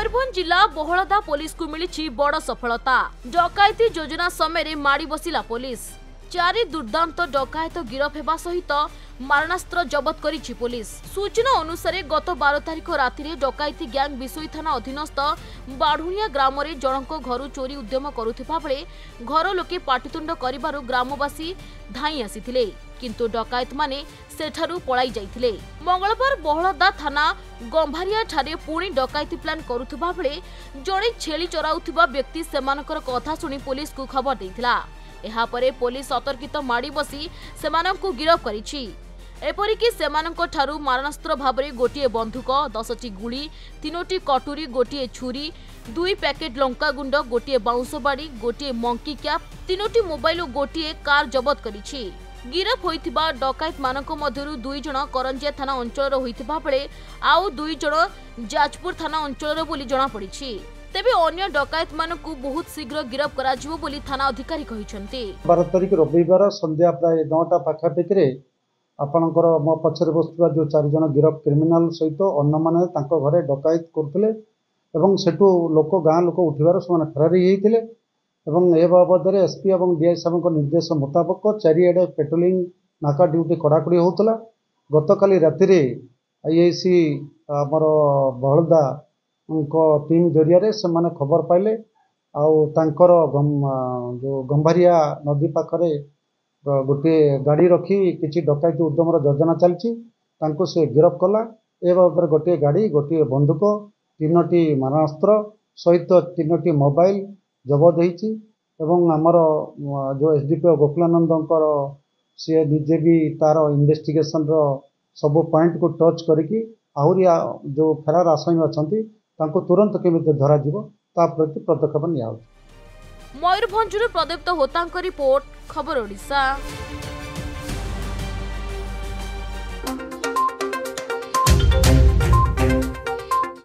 मयूरभंज जिला बहलदा पुलिस को मिली बड़ सफलता। डकायती योजना समय माड़ी बसिला पुलिस। 4 दुर्दांत डकायत गिरफ हेबा सहित मारणास्त्र जबत करिछि पुलिस। सूचना अनुसार गत 12 तारिख राति डकायती गैंग बिसोई थाना अधीनस्थ बाढ़ुनिया ग्राम रे जनक घर चोरी उद्यम करुथिबा बेले घर लोके पाटितुंड करिबारु ग्रामवासी धाई आसिथिले, किंतु डकायत माने सेठारु पळाई जाइथिले। मंगलवार बहलदा थाना गंभारिया ठारे पुणी डकायती प्लान करुथिबा बेले जणे छेली चराउथिबा व्यक्ति सेमानकर कथा सुनी पुलिस को खबर देइथिला। एहा परे पुलिस सतर्कित माड़ी बसी सेमानंकु गिरफ करिछि। एपरिकी सेमानंको ठारु मारणास्त्र भाबरे गोटिए बंधुक, 10टी गुली, 3टी कटुरी, गोटिए छुरी, 2 पैकेट लंका गुंड, गोटिए बाउंस बाड़ी, गोटिए मंकी कैप, 3टी मोबाइल और गोटिए कार जबत करिछि। गिरफ होइथिबा डकायत मानक मध्यरु 2 जण करंजिया थाना अंचलर होइथिबा बेले आउ 2 जण जाजपुर थाना अंचलर बोली जणा पड़िछि। तेबे अन्य डकायत मानकु बहुत शीघ्र गिरफ कराजिवो बोली थाना अधिकारी कहिसंती। 12 तारिख रविवार संध्या प्राय 9टा पाखापाखि आपणकर मो पछरे बसुवा जो 4 जण गिरफ क्रिमिनाल सहित अन्न माने तांको घरे डकायत करथिले एवं सेटु लोक गाँ लोक उठिबार समान फरारी हेइथिले एवं ए बाबद एसपी एवं डीआई साहब निर्देश मुताबक चारिआडे पेट्रोलिंग नाका ड्यूटी कड़ाकड़ी होतला। गतकाली राति रे आईआईसी हमर बहलदा टीम जरिया से माने खबर पाइले आउ तांकर जो गंभारिया नदी पाखरे गोटे गाड़ी रखी किसी डकायती उद्यमर योजना चलती से गिरफ कला। ए बाबद गोटे गाड़ी, गोटे बंधुक, 3टी मारणास्त्र सहित 3टी मोबाइल जबत होती एवं आमर जो एसडीपीओ गोकुलानंदकर सी निजे भी तार इन्वेस्टिगेशन सब पॉइंट को टच करके आहरी जो फेरार आसामी अच्छा तुरंत केमिति धरा जिवो ता प्रति पदक्षेप निया। मयूरभंज प्रदीप्त होतांक रिपोर्ट, खबर ओडिशा।